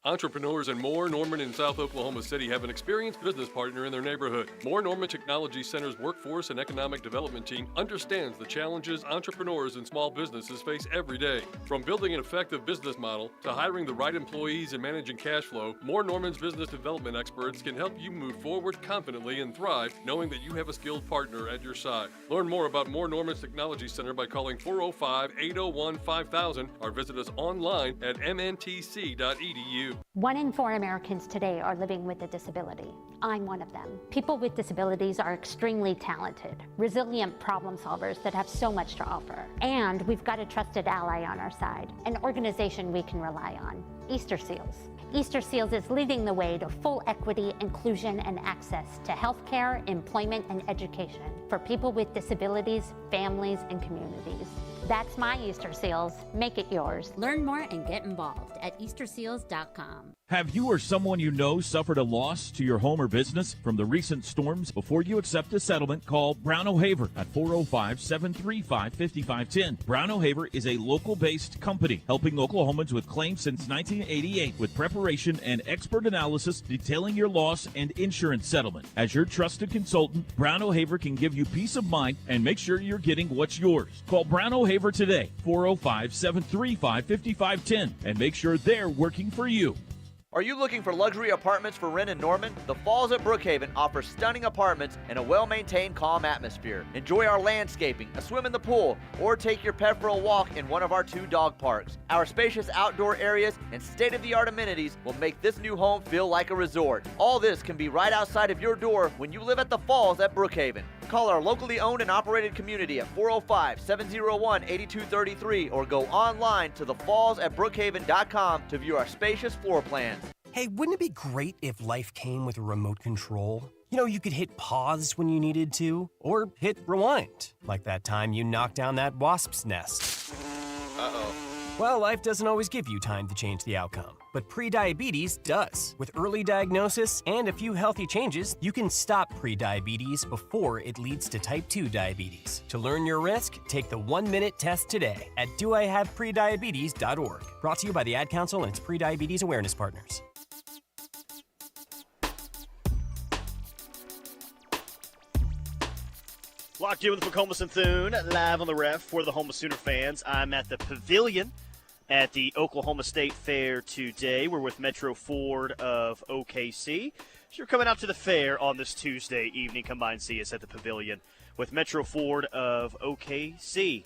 Entrepreneurs and More Norman in South Oklahoma City have an experienced business partner in their neighborhood. More Norman Technology Center's workforce and economic development team understands the challenges entrepreneurs and small businesses face every day. From building an effective business model to hiring the right employees and managing cash flow, More Norman's business development experts can help you move forward confidently and thrive, knowing that you have a skilled partner at your side. Learn more about More Norman's Technology Center by calling 405-801-5000 or visit us online at mntc.edu. 1 in 4 Americans today are living with a disability. I'm one of them. People with disabilities are extremely talented, resilient problem solvers that have so much to offer. And we've got a trusted ally on our side, an organization we can rely on, Easter Seals. Easter Seals is leading the way to full equity, inclusion, and access to healthcare, employment, and education for people with disabilities, families, and communities. That's my Easter Seals. Make it yours. Learn more and get involved at easterseals.com. Have you or someone you know suffered a loss to your home or business from the recent storms? Before you accept a settlement, call Brown O'Haver at 405-735-5510. Brown O'Haver is a local-based company helping Oklahomans with claims since 1988 with preparation and expert analysis detailing your loss and insurance settlement. As your trusted consultant, Brown O'Haver can give you peace of mind and make sure you're getting what's yours. Call Brown O'Haver today, 405-735-5510, and make sure they're working for you. Are you looking for luxury apartments for rent in Norman? The Falls at Brookhaven offers stunning apartments and a well-maintained, calm atmosphere. Enjoy our landscaping, a swim in the pool, or take your pet for a walk in one of our 2 dog parks. Our spacious outdoor areas and state-of-the-art amenities will make this new home feel like a resort. All this can be right outside of your door when you live at the Falls at Brookhaven. Call our locally owned and operated community at 405-701-8233 or go online to thefallsatbrookhaven.com to view our spacious floor plans. Hey, wouldn't it be great if life came with a remote control? You know, you could hit pause when you needed to, or hit rewind, like that time you knocked down that wasp's nest. Uh-oh. Well, life doesn't always give you time to change the outcome, but prediabetes does. With early diagnosis and a few healthy changes, you can stop prediabetes before it leads to type 2 diabetes. To learn your risk, take the 1-minute test today at doihaveprediabetes.org. Brought to you by the Ad Council and its prediabetes awareness partners. Locked in with McComas and Thune, live on the ref for the Oklahoma Sooner fans. I'm at the Pavilion at the Oklahoma State Fair today. We're with Metro Ford of OKC. So you're coming out to the fair on this Tuesday evening. Come by and see us at the Pavilion with Metro Ford of OKC.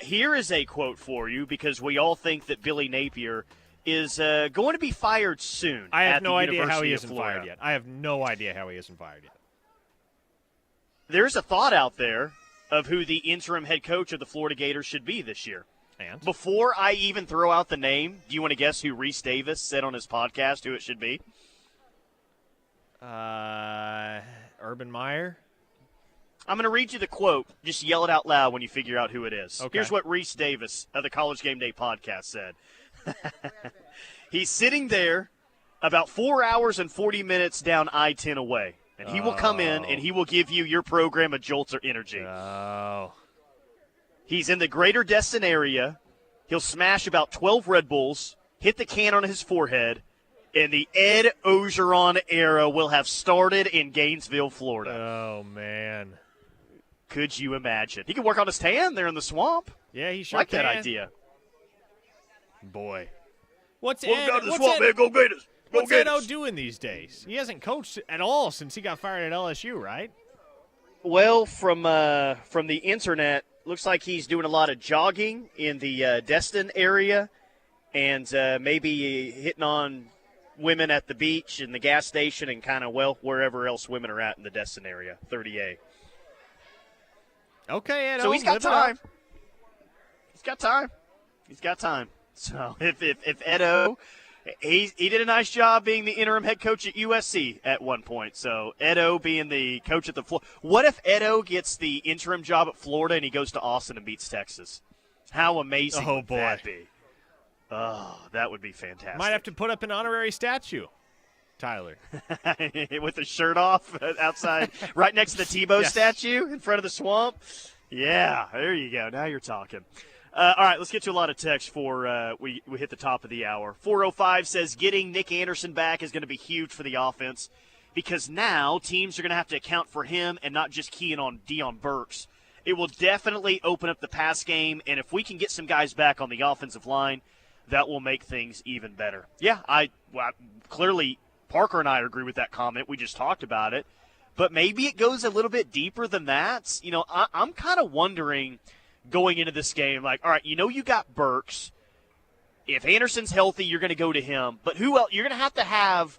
Here is a quote for you, because we all think that Billy Napier is going to be fired soon. I have no idea University how he of isn't Florida. fired yet. I have no idea how he isn't fired yet. There's a thought out there of who the interim head coach of the Florida Gators should be this year. And? Before I even throw out the name, do you want to guess who Reese Davis said on his podcast who it should be? Urban Meyer? I'm going to read you the quote. Just yell it out loud when you figure out who it is. Okay. Here's what Reese Davis of the College Game Day podcast said. He's sitting there about 4 hours and 40 minutes down I-10 away. And he will come in, and he will give you your program a jolt of energy. Oh. He's in the greater Destin area. He'll smash about 12 Red Bulls, hit the can on his forehead, and the Ed Ogeron era will have started in Gainesville, Florida. Oh, man. Could you imagine? He could work on his tan there in the swamp. Yeah, he sure like can. that idea. Boy. What's We'll Ed? go to the what's swamp, Ed, man. Go Gators. Go What's Ed O Gators. doing these days? He hasn't coached at all since he got fired at LSU, right? Well, from the internet, looks like he's doing a lot of jogging in the Destin area, and maybe hitting on women at the beach and the gas station and kind of, well, wherever else women are at in the Destin area, 30A. Okay, Ed O, So he's got live it up. time. He's got time. He's got time. So if Ed O, he did a nice job being the interim head coach at USC at one point. So Ed O being the coach at the Florida. What if Ed O gets the interim job at Florida and he goes to Austin and beats Texas? How amazing would that be? Oh, that would be fantastic. Might have to put up an honorary statue, Tyler. With the shirt off outside, right next to the Tebow Yes. statue in front of the swamp. Yeah, there you go. Now you're talking. All right, let's get to a lot of text for we hit the top of the hour. 405 says getting Nick Anderson back is going to be huge for the offense, because now teams are going to have to account for him and not just keying on Deion Burks. It will definitely open up the pass game, and if we can get some guys back on the offensive line, that will make things even better. Yeah, clearly Parker and I agree with that comment. We just talked about it. But maybe it goes a little bit deeper than that. You know, I'm kind of wondering going into this game, like, all right, you know you got Burks. If Anderson's healthy, you're going to go to him. But who else? You're going to have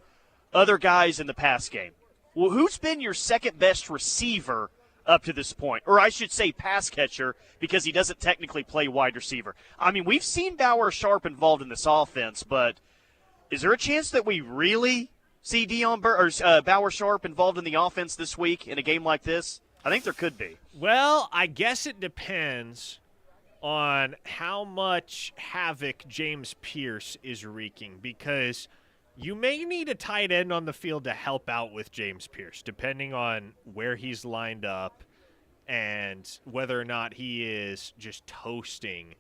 other guys in the pass game. Well, who's been your second-best receiver up to this point? Or I should say pass catcher, because he doesn't technically play wide receiver. I mean, we've seen Bauer Sharp involved in this offense, but is there a chance that we really see Bauer Sharp involved in the offense this week in a game like this? I think there could be. Well, I guess it depends on how much havoc James Pierce is wreaking, because you may need a tight end on the field to help out with James Pierce, depending on where he's lined up and whether or not he is just toasting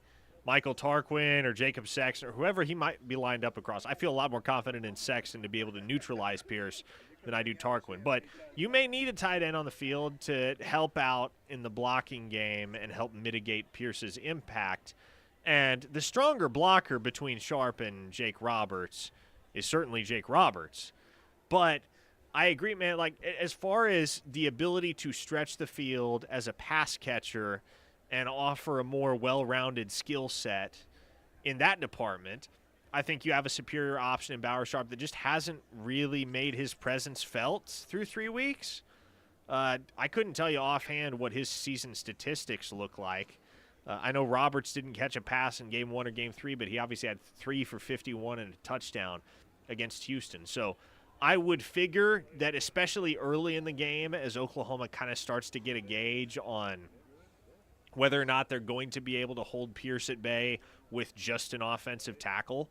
Michael Tarquin or Jacob Sexton or whoever he might be lined up across. I feel a lot more confident in Sexton to be able to neutralize Pierce than I do Tarquin. But you may need a tight end on the field to help out in the blocking game and help mitigate Pierce's impact. And the stronger blocker between Sharp and Jake Roberts is certainly Jake Roberts. But I agree, man. Like, as far as the ability to stretch the field as a pass catcher and offer a more well-rounded skill set in that department, I think you have a superior option in Bauer Sharp that just hasn't really made his presence felt through 3 weeks. I couldn't tell you offhand what his season statistics look like. I know Roberts didn't catch a pass in Game 1 or Game 3, but he obviously had 3 for 51 and a touchdown against Houston. So I would figure that especially early in the game, as Oklahoma kind of starts to get a gauge on whether or not they're going to be able to hold Pierce at bay with just an offensive tackle,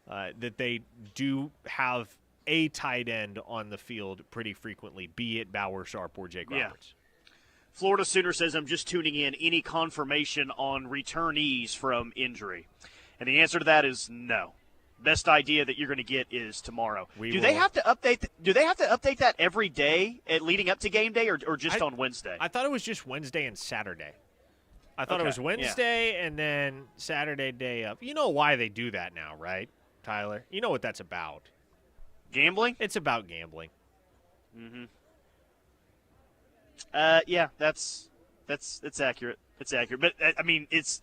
that they do have a tight end on the field pretty frequently, be it Bauer Sharp or Jake Roberts. Florida Sooner says, I'm just tuning in. Any confirmation on returnees from injury? And the answer to that is no. Best idea that you're going to get is tomorrow. Do they have to update that every day leading up to game day, or just on Wednesday? I thought it was just Wednesday and Saturday. I thought it was Wednesday and then Saturday day of. You know why they do that now, right, Tyler? You know what that's about. Gambling? It's about gambling. Mm-hmm. Yeah, that's accurate. It's accurate. But, I mean, this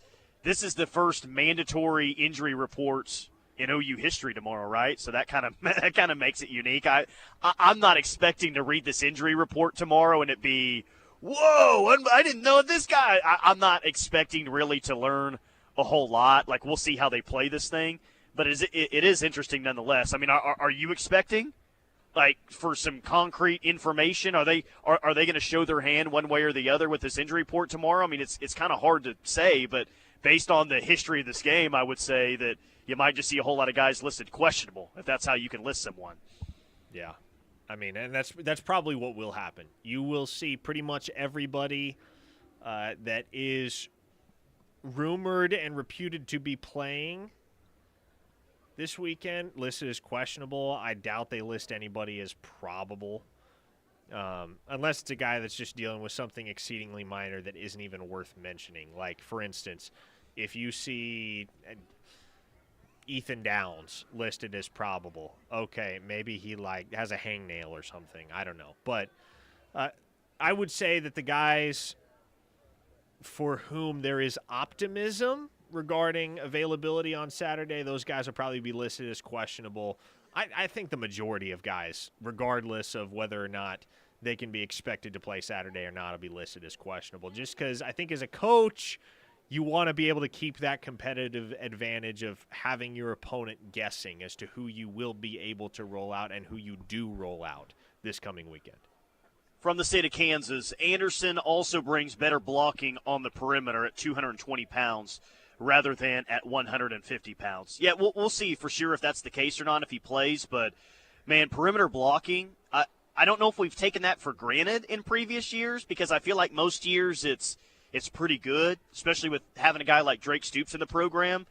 is the first mandatory injury reports in OU history tomorrow, right? So that kind of makes it unique. I'm not expecting to read this injury report tomorrow and it be, whoa, I didn't know this guy. I'm not expecting really to learn a whole lot. Like, we'll see how they play this thing. But it is interesting nonetheless. I mean, are you expecting, like, for some concrete information? Are they going to show their hand one way or the other with this injury report tomorrow? I mean, it's kind of hard to say, but based on the history of this game, I would say that you might just see a whole lot of guys listed questionable, if that's how you can list someone. Yeah. I mean, and that's probably what will happen. You will see pretty much everybody that is rumored and reputed to be playing this weekend listed as questionable. I doubt they list anybody as probable, unless it's a guy that's just dealing with something exceedingly minor that isn't even worth mentioning. Like, for instance, if you see Ethan Downs listed as probable, okay, maybe he has a hangnail or something. I don't know. But I would say that the guys for whom there is optimism regarding availability on Saturday, those guys will probably be listed as questionable. I think the majority of guys, regardless of whether or not they can be expected to play Saturday or not, will be listed as questionable. Just because I think as a coach, you want to be able to keep that competitive advantage of having your opponent guessing as to who you will be able to roll out and who you do roll out this coming weekend. From the state of Kansas, Anderson also brings better blocking on the perimeter at 220 pounds rather than at 150 pounds. Yeah, we'll see for sure if that's the case or not if he plays. But, man, perimeter blocking, I don't know if we've taken that for granted in previous years, because I feel like most years it's pretty good, especially with having a guy like Drake Stoops in the program.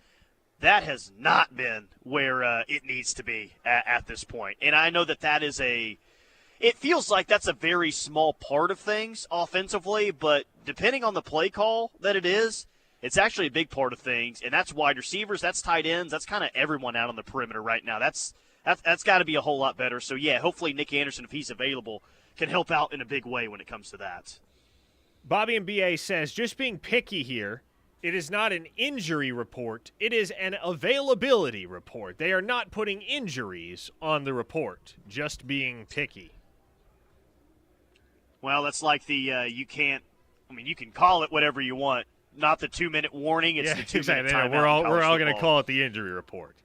That has not been where it needs to be at this point. And I know that is it feels like that's a very small part of things offensively, but depending on the play call that it is, it's actually a big part of things. And that's wide receivers, that's tight ends, that's kind of everyone out on the perimeter right now. That's got to be a whole lot better. So, yeah, hopefully Nick Anderson, if he's available, can help out in a big way when it comes to that. Bobby and BA says, just being picky here, it is not an injury report. It is an availability report. They are not putting injuries on the report, just being picky. Well, that's like the you can call it whatever you want. Not the 2-minute warning. It's the 2-minute timeout. We're all going to call it the injury report.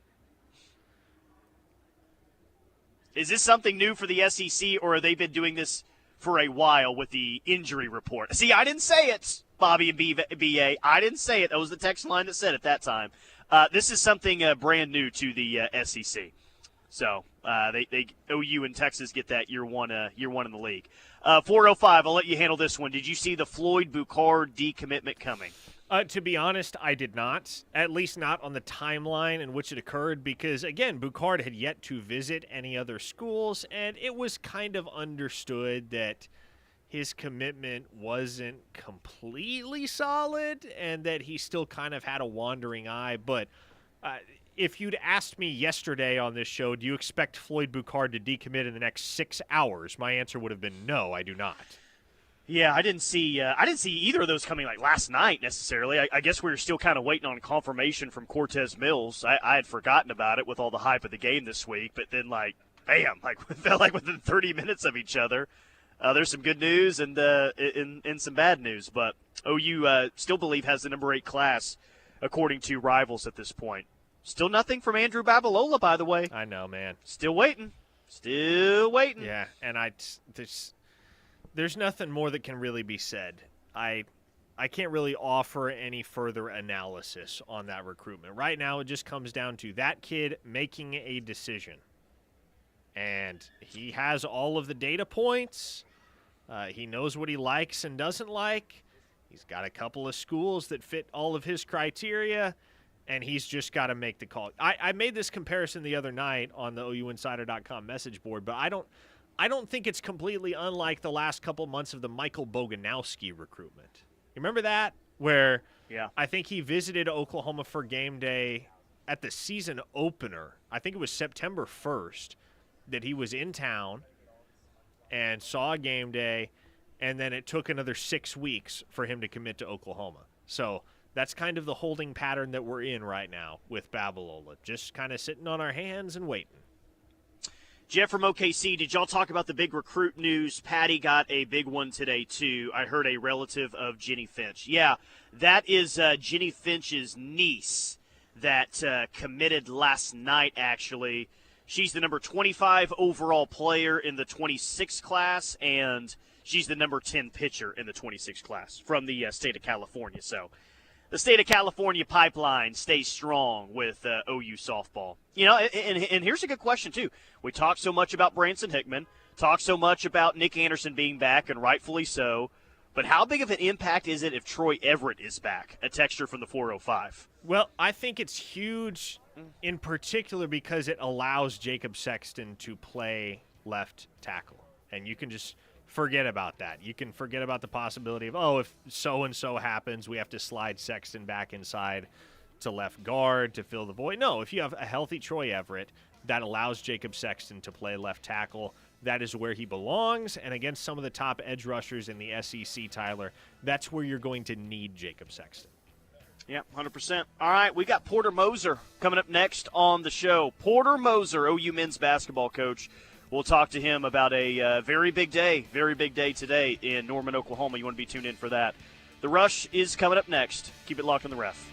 Is this something new for the SEC, or have they been doing this for a while with the injury report? See, I didn't say it, Bobby and BA. I didn't say it. That was the text line that said it that time. This is something brand new to the SEC. So they OU and Texas get that year one in the league. 405, I'll let you handle this one. Did you see the Floyd Boucard decommitment coming? To be honest, I did not, at least not on the timeline in which it occurred, because, again, Boucard had yet to visit any other schools, and it was kind of understood that his commitment wasn't completely solid and that he still kind of had a wandering eye. But if you'd asked me yesterday on this show, do you expect Floyd Boucard to decommit in the next 6 hours? My answer would have been no, I do not. Yeah, I didn't see either of those coming like last night necessarily. I guess we were still kind of waiting on confirmation from Cortez Mills. I had forgotten about it with all the hype of the game this week, but then like, bam, like it felt like within 30 minutes of each other. There's some good news and some bad news, but OU still believe has the number 8 class according to Rivals at this point. Still nothing from Andrew Babalola, by the way. I know, man. Still waiting. Yeah, and there's nothing more that can really be said. I can't really offer any further analysis on that recruitment. Right now, it just comes down to that kid making a decision. And he has all of the data points. He knows what he likes and doesn't like. He's got a couple of schools that fit all of his criteria, and he's just got to make the call. I made this comparison the other night on the OUinsider.com message board, but I don't think it's completely unlike the last couple months of the Michael Boganowski recruitment. You remember that? Where I think he visited Oklahoma for game day at the season opener. I think it was September 1st that he was in town and saw a game day, and then it took another 6 weeks for him to commit to Oklahoma. So that's kind of the holding pattern that we're in right now with Babalola, just kind of sitting on our hands and waiting. Jeff from OKC, did y'all talk about the big recruit news? Patty got a big one today, too. I heard a relative of Jenny Finch. Yeah, that is Jenny Finch's niece that committed last night, actually. She's the number 25 overall player in the 26 class, and she's the number 10 pitcher in the 26 class from the state of California. So the state of California pipeline stays strong with OU softball. You know, and here's a good question, too. We talk so much about Branson Hickman, talk so much about Nick Anderson being back, and rightfully so. But how big of an impact is it if Troy Everett is back? A texture from the 405. Well, I think it's huge in particular because it allows Jacob Sexton to play left tackle. And you can just forget about that. You can forget about the possibility of, if so-and-so happens, we have to slide Sexton back inside to left guard to fill the void. No, if you have a healthy Troy Everett, that allows Jacob Sexton to play left tackle. That is where he belongs. And against some of the top edge rushers in the SEC, Tyler, that's where you're going to need Jacob Sexton. Yeah, 100%. All right, we got Porter Moser coming up next on the show. Porter Moser, OU men's basketball coach. We'll talk to him about a very big day today in Norman, Oklahoma. You want to be tuned in for that. The Rush is coming up next. Keep it locked on the Ref.